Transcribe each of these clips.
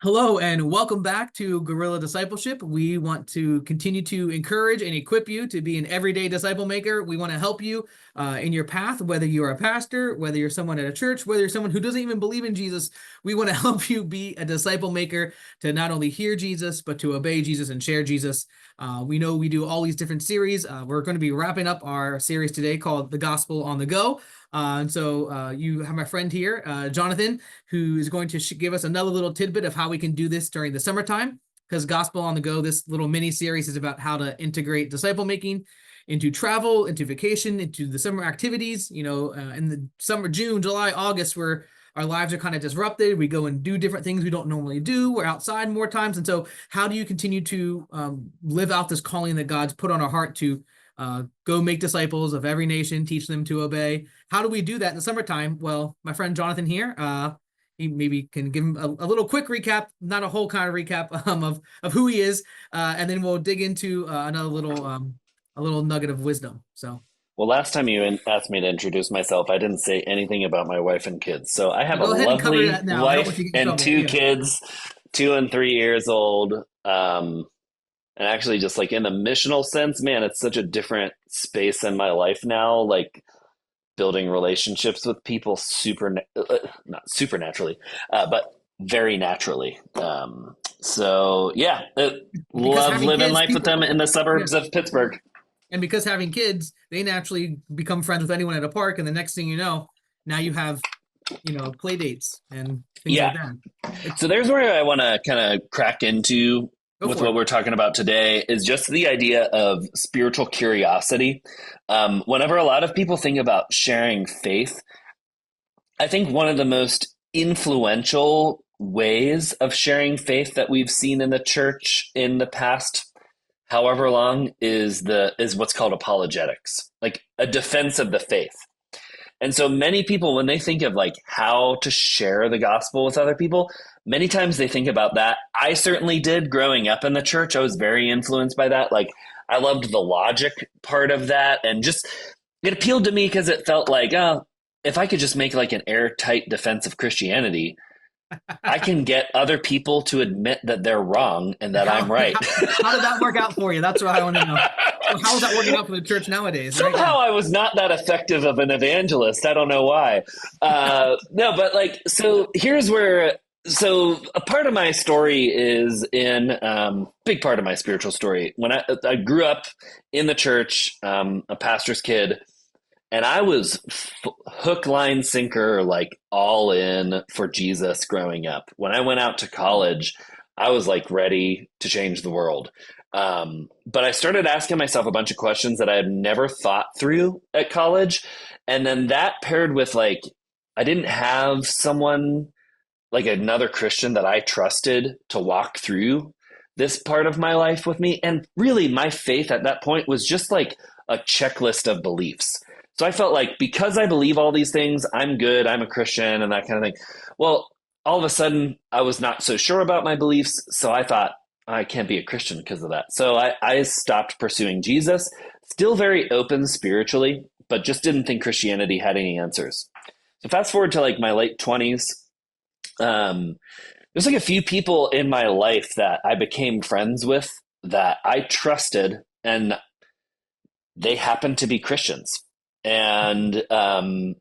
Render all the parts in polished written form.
Hello and welcome back to Guerrilla Discipleship. We want to continue to encourage and equip you to be an everyday disciple maker. We want to help you in your path, whether you're a pastor, whether you're someone at a church, whether you're someone who doesn't even believe in Jesus. We want to help you be a disciple maker to not only hear Jesus, but to obey Jesus and share Jesus. We know we do all these different series. We're going to be wrapping up our series today called The Gospel on the Go. And so you have my friend here, Jonathan, who is going to give us another little tidbit of how we can do this during the summertime. Because Gospel on the Go, this little mini series is about how to integrate disciple making into travel, into vacation, into the summer activities. In the summer, June, July, August, where our lives are kind of disrupted. We go and do different things we don't normally do. We're outside more times. And so, how do you continue to live out this calling that God's put on our heart to go make disciples of every nation, teach them to obey? How do we do that in the summertime? Well, my friend Jonathan here, he maybe can give him a little quick recap, not a whole kind of recap of who he is, and then we'll dig into another little a little nugget of wisdom. So Well, last time you asked me to introduce myself, I didn't say anything about my wife and kids. So I have a go ahead and cover lovely that now. I don't want wife you to get in and trouble. two Yeah. kids, 2 and 3 years old. And actually, just like in the missional sense, man, it's such a different space in my life now. Like building relationships with people, not supernaturally, but very naturally. So yeah, Because love having living kids, life with them people, in the yeah. suburbs of Pittsburgh. And because having kids, they naturally become friends with anyone at a park, and the next thing you know, now you have, play dates and things like Yeah. that. So there's where I want to kind of crack into Go with for what it. we're talking about today is just the idea of spiritual curiosity. Whenever a lot of people think about sharing faith, I think one of the most influential ways of sharing faith that we've seen in the church in the past however long is what's called apologetics, like a defense of the faith. And so many people, when they think of like how to share the gospel with other people, many times they think about that. I certainly did growing up in the church. I was very influenced by that. Like I loved the logic part of that. And just it appealed to me because it felt like, oh, if I could just make like an airtight defense of Christianity, I can get other people to admit that they're wrong and that I'm How, right. how did that work out for you? That's what I want to know. So how is that working out for the church nowadays, right? Yeah. Somehow I was not that effective of an evangelist. I don't know why. No, but like, so here's where, so a part of my story is in, big part of my spiritual story. When I grew up in the church, a pastor's kid, and I was hook, line, sinker, like all in for Jesus growing up. When I went out to college, I was like ready to change the world. But I started asking myself a bunch of questions that I had never thought through at college. And then that paired with like, I didn't have someone like another Christian that I trusted to walk through this part of my life with me. And really, my faith at that point was just like a checklist of beliefs. So I felt like because I believe all these things, I'm good, I'm a Christian, and that kind of thing. Well, all of a sudden, I was not so sure about my beliefs. So I thought, I can't be a Christian because of that. So I stopped pursuing Jesus, still very open spiritually, but just didn't think Christianity had any answers. So fast forward to like my late 20s. Um, there's like a few people in my life that I became friends with that I trusted, and they happened to be Christians. And I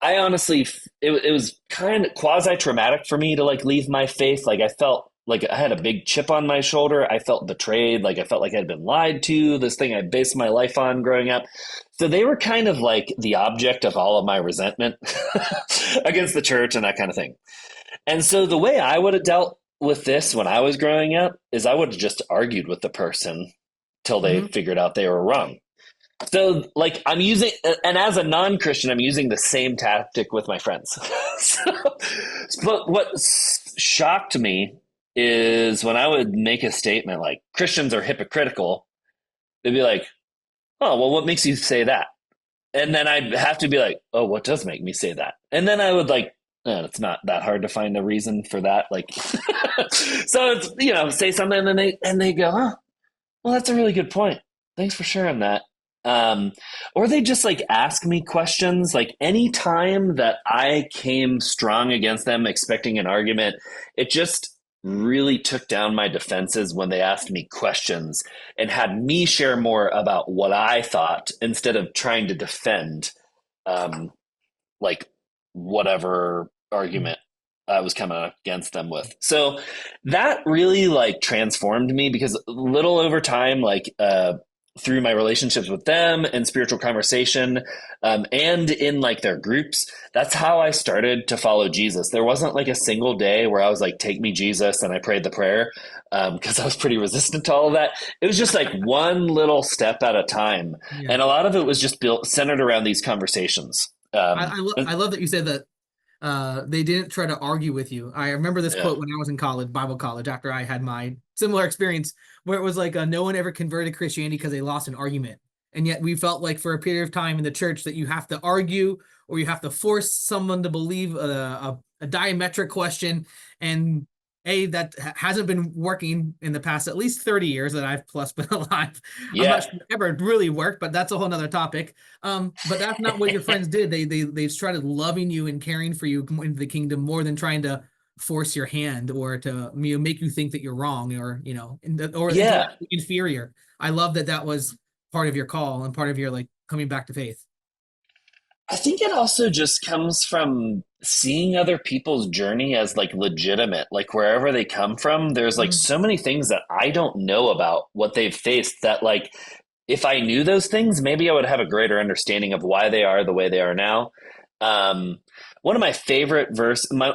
honestly, it was kind of quasi traumatic for me to like leave my faith. Like I felt like I had a big chip on my shoulder. I felt betrayed. Like I felt like I'd been lied to. This thing I based my life on growing up. So they were kind of like the object of all of my resentment against the church and that kind of thing. And so the way I would have dealt with this when I was growing up is I would have just argued with the person till they Hmm. figured out they were wrong. So, like, I'm using, and as a non Christian, I'm using the same tactic with my friends. so, but what shocked me is when I would make a statement like Christians are hypocritical, they'd be like, oh, well, what makes you say that? And then I'd have to be like, oh, what does make me say that? And then I would like, it's not that hard to find a reason for that. Like, so it's, say something and they go, oh, well, that's a really good point. Thanks for sharing that. Um, or they just like ask me questions. Like any time that I came strong against them, expecting an argument, it just really took down my defenses when they asked me questions and had me share more about what I thought instead of trying to defend um, like whatever argument I was coming up against them with. So that really like transformed me because little over time, like through my relationships with them and spiritual conversation, and in like their groups, that's how I started to follow Jesus. There wasn't like a single day where I was like, "Take me, Jesus," and I prayed the prayer because I was pretty resistant to all of that. It was just like one little step at a time, Yeah. and a lot of it was just built centered around these conversations. I love that you said that they didn't try to argue with you. I remember this Yeah. quote when I was in college, Bible college, after I had my similar experience where it was like no one ever converted to Christianity because they lost an argument. And yet we felt like for a period of time in the church that you have to argue or you have to force someone to believe a diametric question. And that hasn't been working in the past at least 30 years that I've plus been alive. I'm not Yeah. sure it ever really worked, but that's a whole nother topic. But that's not what your friends did. They started loving you and caring for you into the kingdom more than trying to force your hand or to make you think that you're wrong or or Yeah. intellectually inferior. I love that that was part of your call and part of your like coming back to faith. I think it also just comes from seeing other people's journey as like legitimate, like wherever they come from, there's like Mhm. so many things that I don't know about what they've faced that like if I knew those things, maybe I would have a greater understanding of why they are the way they are now. Um, one of my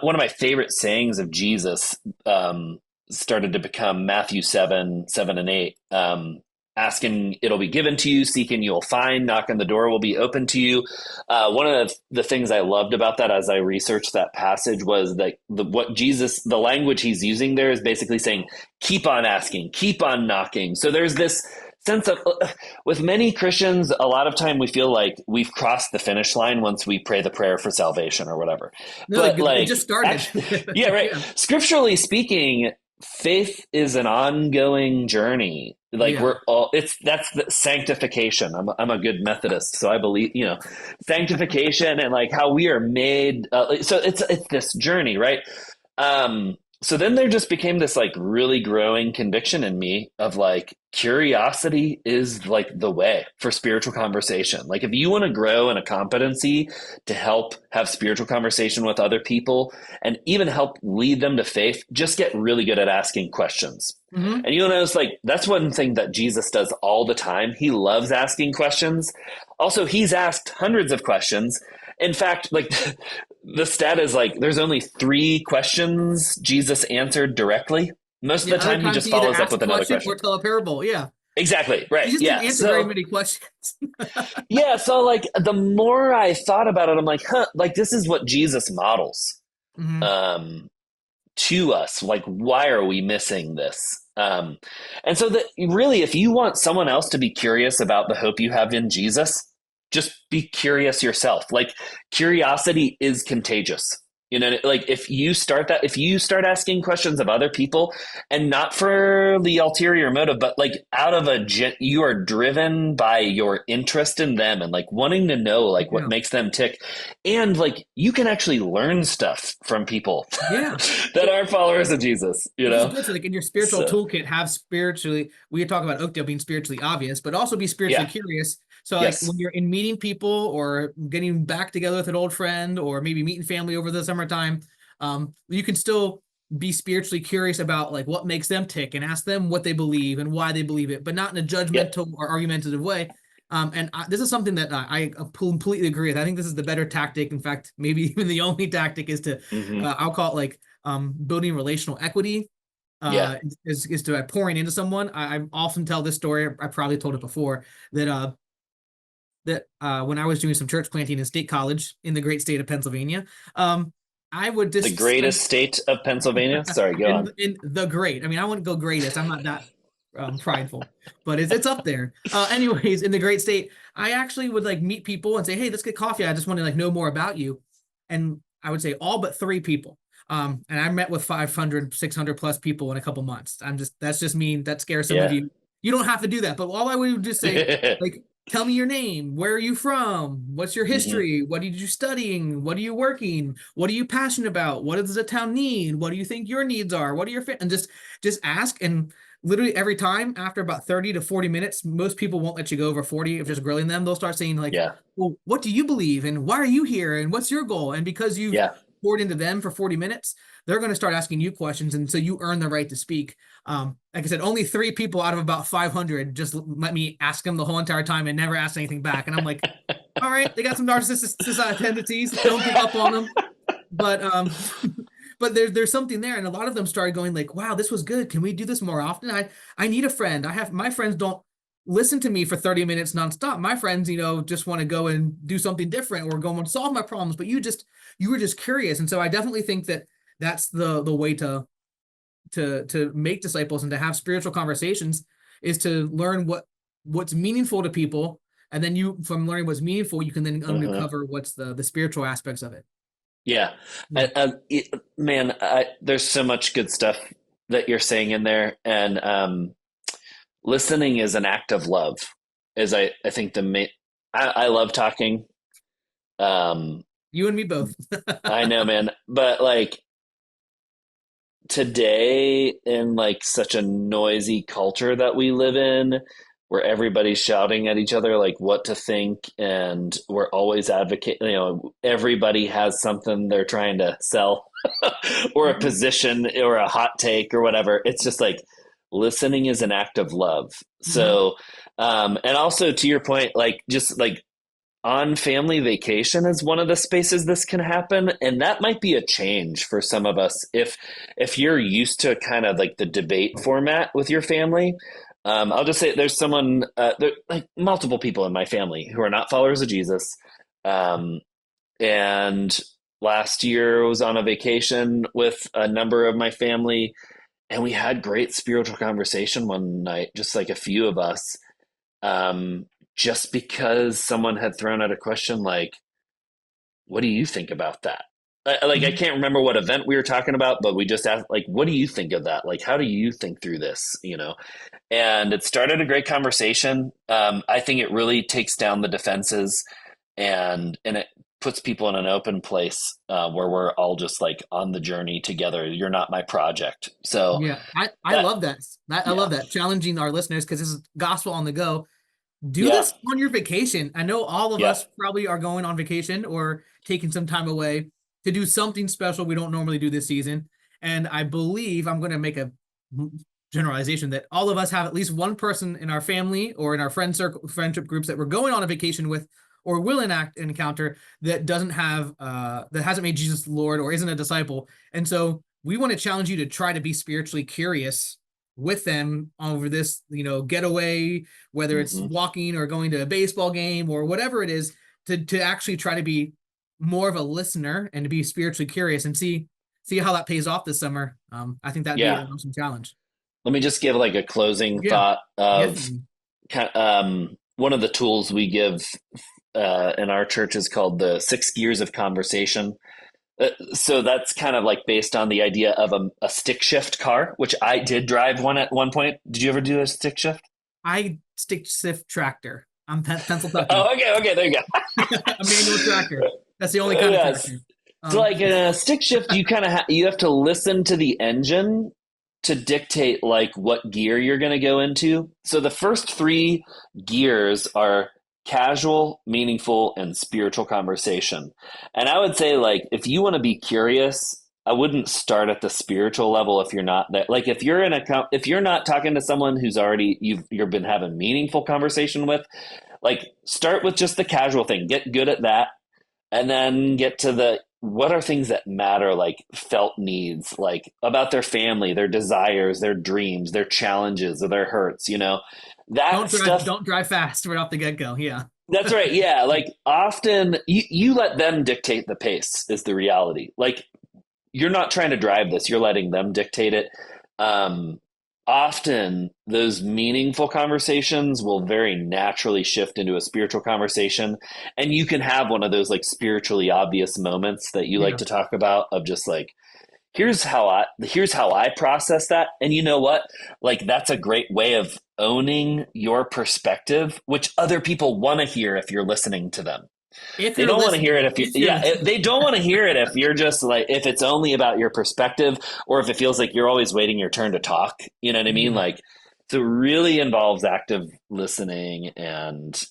one of my favorite sayings of Jesus started to become Matthew 7:7 and 8. Asking, it'll be given to you. Seeking, you'll find. Knocking, the door will be open to you. One of the things I loved about that as I researched that passage was that the language he's using there is basically saying, keep on asking, keep on knocking. So there's this sense of, with many Christians, a lot of time we feel like we've crossed the finish line once we pray the prayer for salvation or whatever. No, But it like, just started. yeah, right. Yeah. Scripturally speaking, faith is an ongoing journey. Like Yeah. we're all, that's the sanctification. I'm a good Methodist, so I believe, sanctification and like how we are made. So it's this journey, right? So then there just became this like really growing conviction in me of like curiosity is like the way for spiritual conversation. Like if you want to grow in a competency to help have spiritual conversation with other people and even help lead them to faith, just get really good at asking questions. Hmm. And you'll notice like that's one thing that Jesus does all the time. He loves asking questions. Also, he's asked hundreds of questions. In fact, like the stat is like there's only 3 questions Jesus answered directly. Most of Yeah. the Other time, he times just he either follows up asked with a another question question. or tell a parable. Yeah. Exactly. Right. He just didn't Yeah. answer very So, many questions. yeah. So, like, the more I thought about it, I'm like, huh, like, this is what Jesus models Hmm. um, to us. Like, why are we missing this? And so, that really, if you want someone else to be curious about the hope you have in Jesus, just be curious yourself. Like, curiosity is contagious. Like if you start asking questions of other people and not for the ulterior motive, but like out of you are driven by your interest in them and like wanting to know like what Yeah. makes them tick. And like you can actually learn stuff from people Yeah. that are followers of Jesus, Which is good. So, like in your spiritual So, toolkit, have spiritually. We talk about Oakdale being spiritually obvious, but also be spiritually yeah. curious. So, like Yes. when you're in meeting people or getting back together with an old friend, or maybe meeting family over the summertime, you can still be spiritually curious about like what makes them tick and ask them what they believe and why they believe it, but not in a Yep. judgmental or argumentative way. This is something that I completely agree with. I think this is the better tactic. In fact, maybe even the only tactic is to, Hmm. I'll call it like building relational equity Yeah. is to pouring into someone. I often tell this story. I probably told it before that when I was doing some church planting in State College in the great state of Pennsylvania, I would The just spend greatest state of Pennsylvania. Sorry, go on. in the great. I mean, I wouldn't go greatest. I'm not that prideful, but it's up there. Anyways, in the great state, I actually would like meet people and say, "Hey, let's get coffee. I just want to like know more about you." And I would say all but 3 people. And I met with 500, 600 plus people in a couple months. That's just me. That scares some of Yeah. you. You don't have to do that. But all I would just say, like, tell me your name. Where are you from? What's your Hmm. history? What did you studying? What are you working? What are you passionate about? What does the town need? What do you think your needs are? What are your and just ask. And literally every time after about 30 to 40 minutes, most people won't let you go over 40 of just grilling them. They'll start saying like, Yeah. well, what do you believe? And why are you here? And what's your goal? And because you've Yeah. poured into them for 40 minutes, they're going to start asking you questions. And so you earn the right to speak. Like I said, only 3 people out of about 500 just let me ask them the whole entire time and never ask anything back. And I'm like, all right, they got some narcissistic tendencies. Don't give up on them. But but there's something there, and a lot of them started going like, wow, this was good. Can we do this more often? I need a friend. I have my friends don't listen to me for 30 minutes nonstop. My friends, just want to go and do something different or go and solve my problems. But you were just curious, and so I definitely think that that's the way to make disciples and to have spiritual conversations is to learn what's meaningful to people, and then you from learning what's meaningful you can then Uh-huh. uncover what's the spiritual aspects of it. Yeah. Yeah. Man, there's so much good stuff that you're saying in there. And listening is an act of love, is I think the main, I love talking. Um, You and me both. I know, man, but like today in like such a noisy culture that we live in, where everybody's shouting at each other like what to think, and we're always advocating, everybody has something they're trying to sell or a Mhm. position or a hot take or whatever. It's just like listening is an act of love. Mhm. So and also to your point, like just like on family vacation is one of the spaces this can happen, and that might be a change for some of us if you're used to kind of like the debate format with your family. I'll just say there's someone there, like multiple people in my family who are not followers of Jesus, um, and last year I was on a vacation with a number of my family, and we had great spiritual conversation one night, just like a few of us, um, just because someone had thrown out a question like, "What do you think about that?" Like I Mhm. can't remember what event we were talking about, but we just asked, like, "What do you think of that? Like, how do you think through this?" And it started a great conversation. I think it really takes down the defenses, and it puts people in an open place where we're all just like on the journey together. You're not my project, so Yeah, I that love that. I yeah, love that challenging our listeners because this is gospel on the go. Do yeah, this on your vacation. I know all of yeah, us probably are going on vacation or taking some time away to do something special we don't normally do this season. And I believe I'm going to make a generalization that all of us have at least one person in our family or in our friendship groups that we're going on a vacation with or will enact encounter that doesn't have that hasn't made Jesus Lord or isn't a disciple. And so we want to challenge you to try to be spiritually curious with them over this, getaway, whether it's hmm walking or going to a baseball game or whatever it is, to actually try to be more of a listener and to be spiritually curious and see how that pays off this summer. I think that'd be yeah. an awesome challenge. Let me just give like a closing Yeah, thought of definitely. one of the tools we give in our church is called the 6 gears of conversation. So that's kind of like based on the idea of a stick shift car, which I did drive one at one point. Did you ever do a stick shift? I stick shift tractor. I'm Pennsylvania, Oh, okay, okay, there you go. a manual tractor. That's the only kind of Yes. tractor. So Um, like in a stick shift, you kind of you have to listen to the engine to dictate like what gear you're going to go into. So the first three gears are casual, meaningful, and spiritual conversation. And I would say like if you want to be curious, I wouldn't start at the spiritual level if you're not that, like if you're in a if you're not talking to someone who's already you've been having meaningful conversation with, like start with just the casual thing. Get good at that, and then get to the what are things that matter, like felt needs, like about their family, their desires, their dreams, their challenges, or their hurts, that stuff. don't drive fast right off the get go. Yeah. That's right. Yeah. Like often you let them dictate the pace is the reality. Like you're not trying to drive this, you're letting them dictate it. um, Often those meaningful conversations will very naturally shift into a spiritual conversation, and you can have one of those like spiritually obvious moments that you like Yeah. to talk about of just like here's how I process that. And you know what? Like that's a great way of owning your perspective, which other people want to hear if you're listening to them. If They you're don't want to hear it listening, if you, if you're yeah, listening. they don't want to hear it if you're just like, if it's only about your perspective or if it feels like you're always waiting your turn to talk. You know what I mean? Mhm. Like, so it really involves active listening and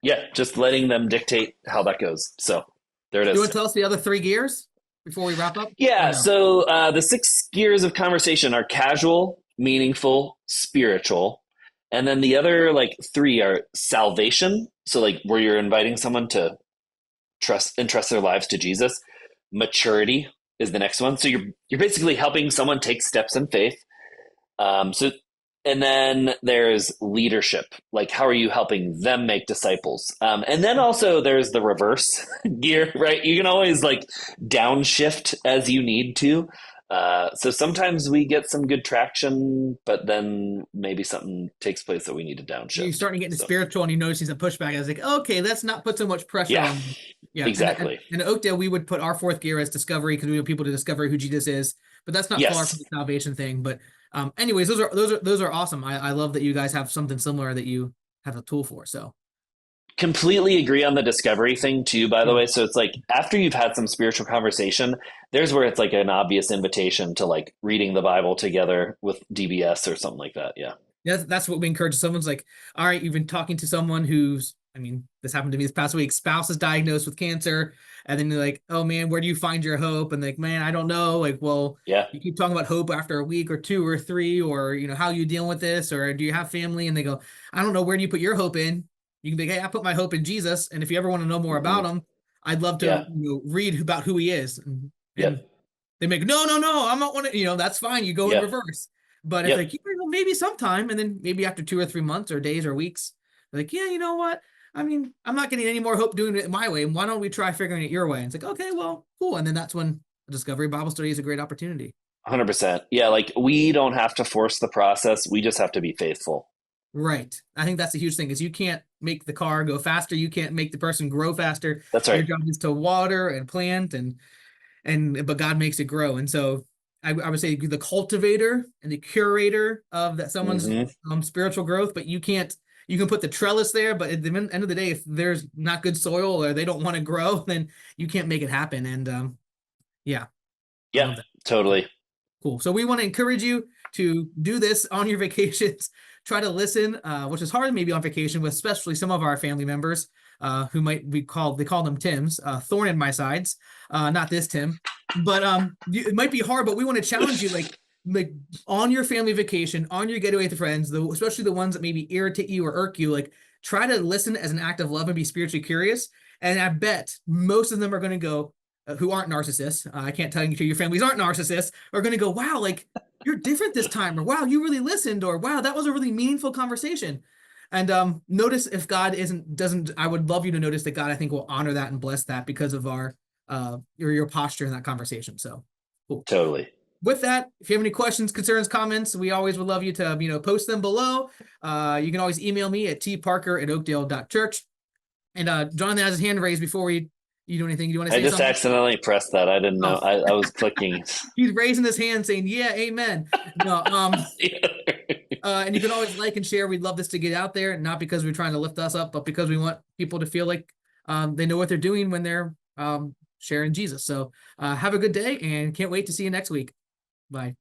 yeah, just letting them dictate how that goes. So there it You is. want to tell us the other three gears before we wrap up? Or Yeah. no? So the 6 gears of conversation are casual, meaningful, spiritual. And then the other like three are salvation. So like where you're inviting someone to entrust their lives to Jesus. Maturity is the next one. So you're basically helping someone take steps in faith. So and then there's leadership. Like how are you helping them make disciples? And then also there's the reverse gear, right? You can always like downshift as you need to. So sometimes we get some good traction, but then maybe something takes place that we need to You're downshift. starting to get into So spiritual and you notice some pushback. I was like, okay, let's not put so much pressure yeah, on them. Yeah. And exactly. in Oakdale, we would put our fourth gear as discovery because we want people to discover who Jesus is. But that's not far from Yes. the salvation thing. But anyways, those are awesome. I love that you guys have something similar that you have a tool for. So Completely agree on the discovery thing too, by the yeah. way. So it's like after you've had some spiritual conversation, there's where it's like an obvious invitation to like reading the Bible together with DBS or something like that. Yeah. That's what we encourage. Someone's like, all right, you've been talking to someone who's, I mean, this happened to me this past week. Spouse is diagnosed with cancer, and then they're like, oh man, where do you find your hope? And like, man, I don't know. Like, well, Yeah. you keep talking about hope after a week or two or three, or how you dealing with this, or do you have family? And they go, I don't know. Where do you put your hope in? You can be like, hey, I put my hope in Jesus, and if you ever want to know more Hmm. about him, I'd love to Yeah. read about who he is. And Yep. they make no, no, no. I'm not want to. That's fine. You go in Yep. reverse. But if like Yep. maybe sometime, and then maybe after 2 or 3 months or days or weeks, they're like, yeah, you know what? I mean, I'm not getting any more hope doing it my way. Why don't we try figuring it your way? And it's like, okay, well, cool. And then that's when a Discovery Bible Study is a great opportunity. 100%. Yeah. Like we don't have to force the process. We just have to be faithful. Right. I think that's the huge thing is you can't make the car go faster. You can't make the person grow faster. That's Your right. job is to water and plant and but God makes it grow. And so I would say the cultivator and the curator of that someone's Hmm. spiritual growth, but you can put the trellis there, but at the end of the day, if there's not good soil or they don't want to grow, then you can't make it happen. And yeah, I Yeah. love that. Totally. Cool. So we want to encourage you to do this on your vacations. Try to listen, which is hard maybe on vacation, with especially some of our family members who might be called, they call them Tims, thorn in my sides, not this Tim. But it might be hard, but we want to challenge you, like on your family vacation, on your getaway with friends, especially the ones that maybe irritate you or irk you, like try to listen as an act of love and be spiritually curious. And I bet most of them are going to go, who aren't narcissists, I can't tell you your families aren't narcissists, are going to go, wow, like you're different this time, or wow, you really listened, or wow, that was a really meaningful conversation. And notice if God doesn't, I would love you to notice that God, I think, will honor that and bless that because of our your posture in that conversation. So cool. Totally. With that, if you have any questions, concerns, comments, we always would love you to post them below. You can always email me at tparker@oakdale.church. And Jonathan has his hand raised before you do anything. You want to I say just something? accidentally pressed that. I didn't know. Oh, I was clicking. he's raising his hand saying, yeah, amen. No, and you can always like and share. We'd love this to get out there, not because we're trying to lift us up, but because we want people to feel like they know what they're doing when they're sharing Jesus. So have a good day and can't wait to see you next week. Bye.